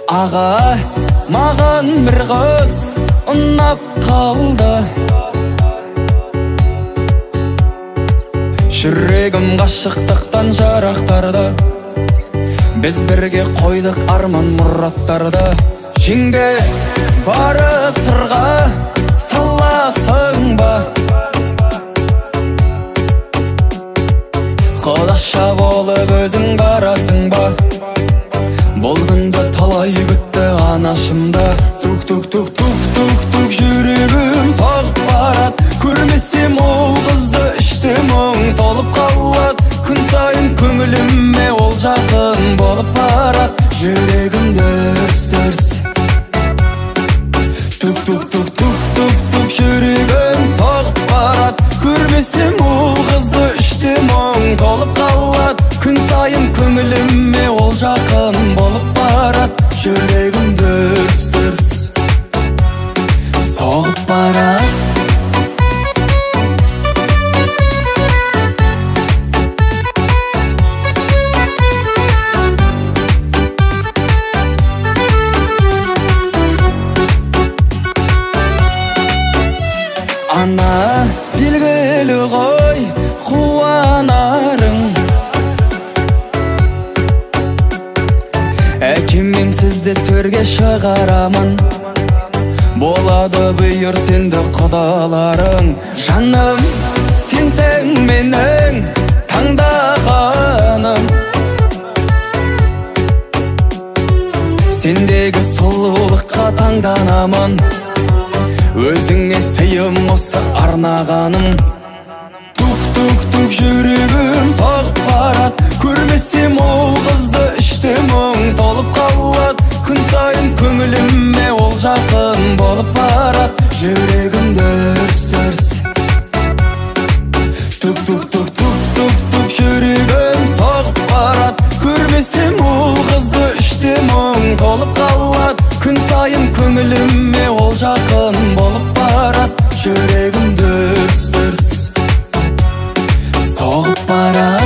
Аға, маған бір қыз ұнап қалды. Жүрегім ғашықтықтан жарақтарды. Біз бірге қойдық арман мұраттарды. Жеңге барып сырға саласың ба? Құдаша болып өзің барасың ба? Бұл күнді талай күтті анашымда. Тук-тук-тук-тук-тук-тук жүрегім соғып барад. Көрмесем ол қызды іште мұң толып қалад. Күн сайын көңіліме ол жақын болып барад. Жүрегім дүрс-дүрс. Тук-тук-тук-тук-тук-тук жүрегім соғып барад. Көрмесем ол қызды іште мұң толып қалад. Күн сайын көңіліме ол жақын болып барад. Жүрегім дүрс-дүрс соғып барад. Ана белгілі ғой қуанарың. Әкеммен сізді төрге шығарамын. Болады бұйыр сенді құдаларың. Жаным, сенсің менің таңдағаным. Сендегі сұлулыққа таңданамын. Өзіңе сыйым осы арнағаным. Тук-тук-тук жүрегім соғып барад. Көрмесем ол қызды іште мұң толып қалад. Күн сайын көңіліме ол жақын болып барад. Жүрегім дүрс-дүрс. Тук-тук-тук-тук-тук-тук жүрегім соғып барад. Көрмесем ол қызды іште мұң толып қалад. Күн сайын көңіліме ол жақын болып барад. Жүрегім дүрс-дүрс соғып барад.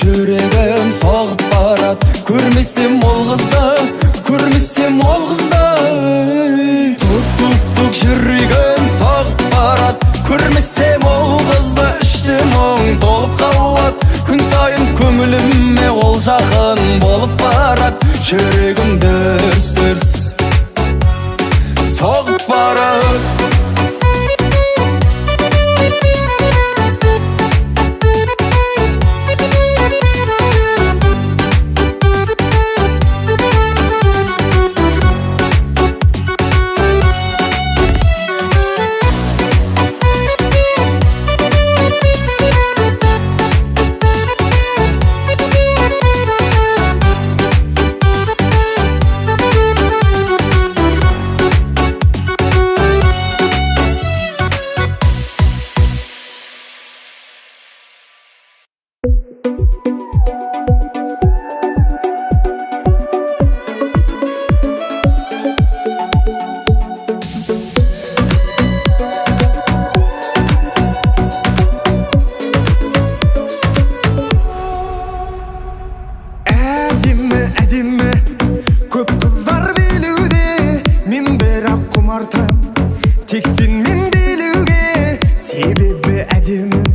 Жүрегім соғып барад. Көрмесем ол қызды, көрмесем ол қызды. Тук-тук-тук жүрегім соғып барад. Көрмесем ол қызды іште мұң толып қалад. Күн сайын көңіліме ол жақын болып барад. Жүрегім дүрс-дүрс соғып барад. Көп қыздар билеуде, мен бірақ құмартам тек сенмен билеуге. Себебі әдемім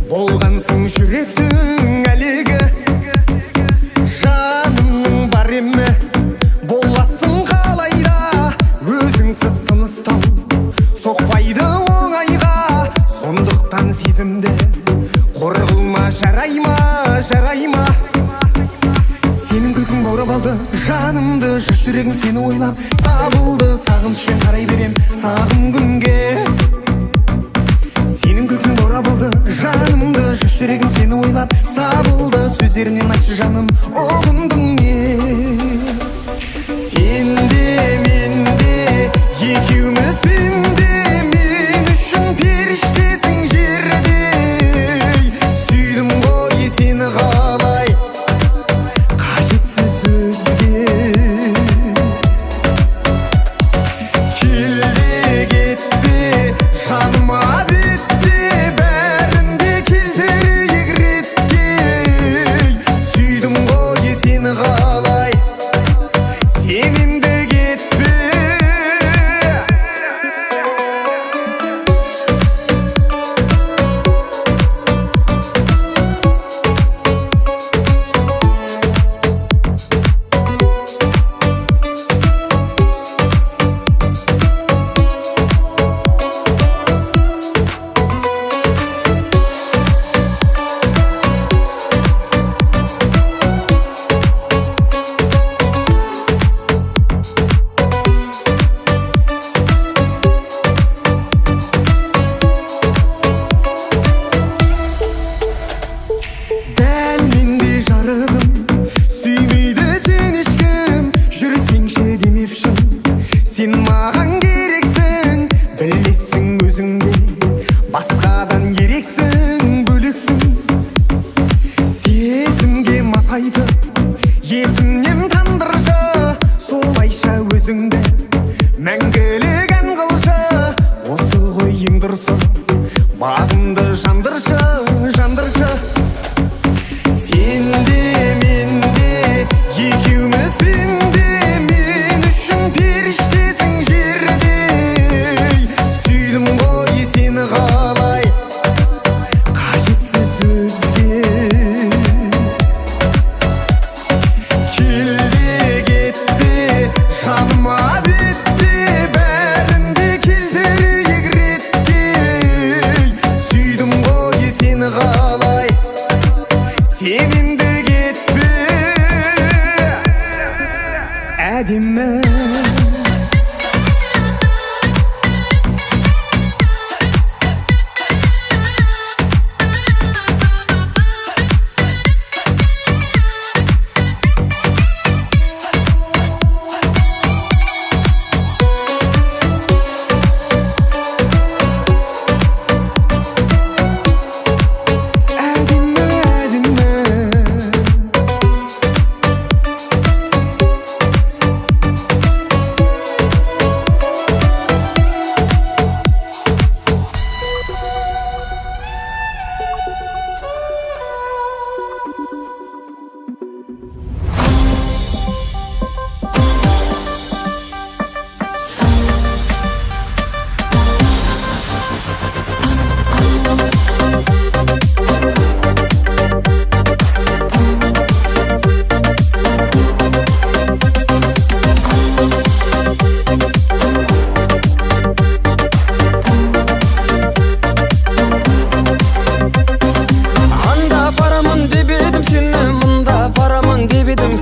болғансың жүректің әлегі. Жанымның бар еме боласың қалайда. Өзіңсіз тыныстау соқпайды оңайға. Сондықтан сезімді қор қылма, жарайма, жарайма. Сенің күлкің баурап алды жанымды, жүрегім сені ойлап сабылды. Сағынышпен қарай берем сағым күнге. тұрсын, бағымды жандыршы, жандыршы. Сен де мен де екеуміз пенде, мен үшін періштесің жерде. Сүйдім ғой сені қалай, қажетсіз өзге. Келде кетте жаныма бетте, бәрінде келтірейік ретке. Сүйдім ғой сені қалай, сен енді кетпе, әдемі.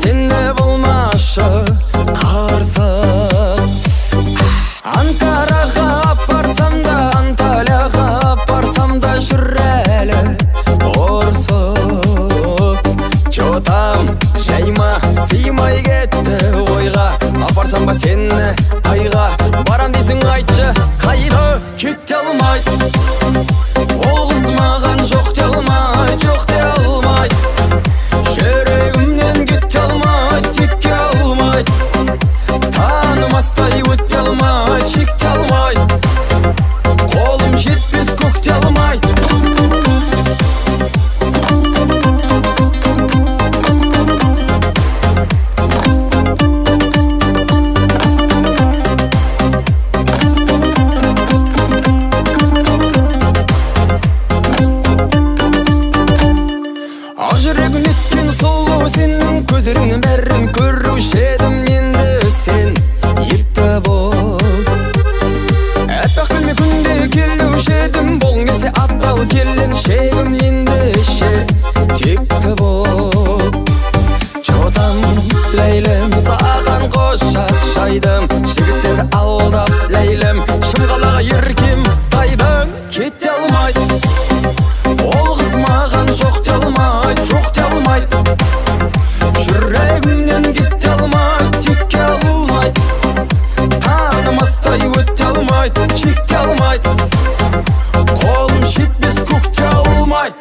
Сені болмашы қарсы. Анкараға апарсам да, Анталияға апарсам да, жүр әлі ұрсып. Жотам жайма сыймай кетті ойға, апарсам ба сені айға. Барам дейсің айтшы, қайда кете алмай. Ол қыз маған жоқ де алмай, жоқ де алмай. Жүрегімнен кете алмай, текке алмай. Танымастай өте алмай, шекте алмай. Қолым жетпес көкте алмай. Жүрегім еткен сұлу сенің көздеріңнен бәрін көруші едім. Енді сен епті бол, әппақ күлме күнде келуші едім. Болың келсе аппал келін шегім, ендеше текті бол. Жотам ләйлім, саған қошақ шайдым. Жігіттерді алдап ләйлім, шымғалаға еркем тайдың. Кете алмай, ол қыз маған жоқ де алмай, жоқ де алмай. Жүрегімнен кете алмай, текке алмай. Танымастай өте алмай, шекте алмай. Қолым жетпес көкте алмай.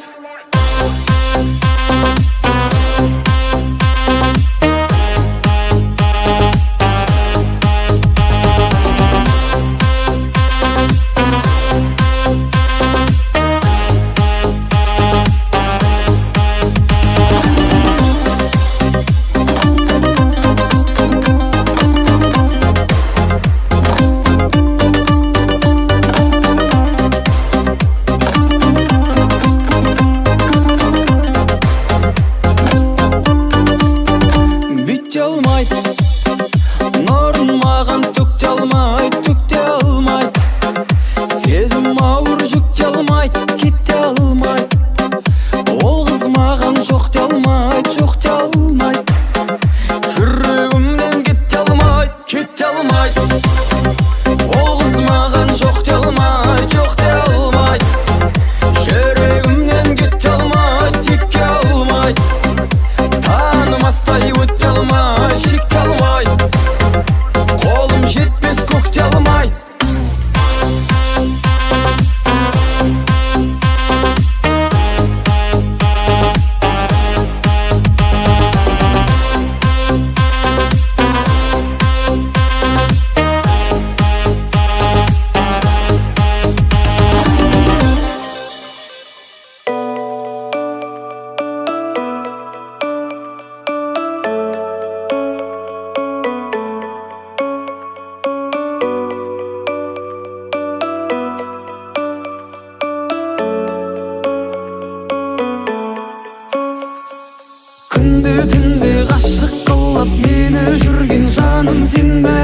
ашык кылып мени жүрген жаным сенбе.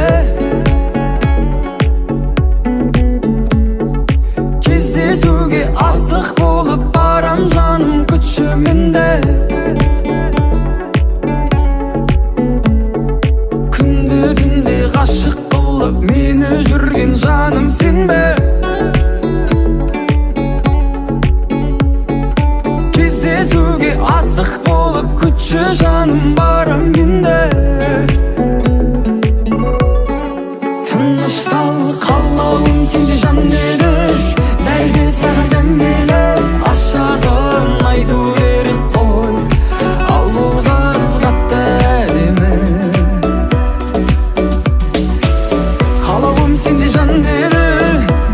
Кездесуге асык болуп барам жаным күтчү менде. Күндү түндү ашык кылып мени жүрген жаным сенбе. Кездесуге асык болуп күтчү жаным барам менде. Тыныштал калабым сенде жан эле, бәрде сага дем эле. Ашагын айтуу керек кой, ал бул кызга эме. Калабым сенде жан эле,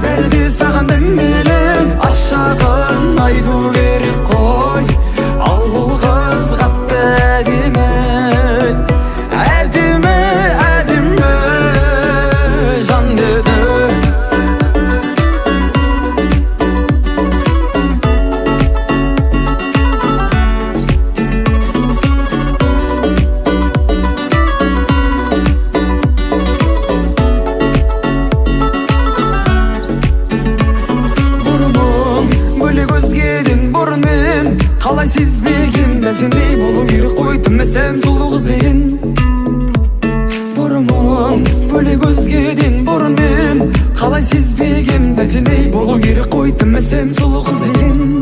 бәрде сага дем эле. Ашагын айтуу керек кой, ал бул кызга эме. Әдеме, әдеме жан деди. Қалай сезбегем, дәл сендей болу керек қой, тимесем сұлу қыз деген. Бұрымым бөлек өзгеден бұрын мен, қалай сезбегем, дәл сендей болу керек қой, тимесем сұлу қыз деген.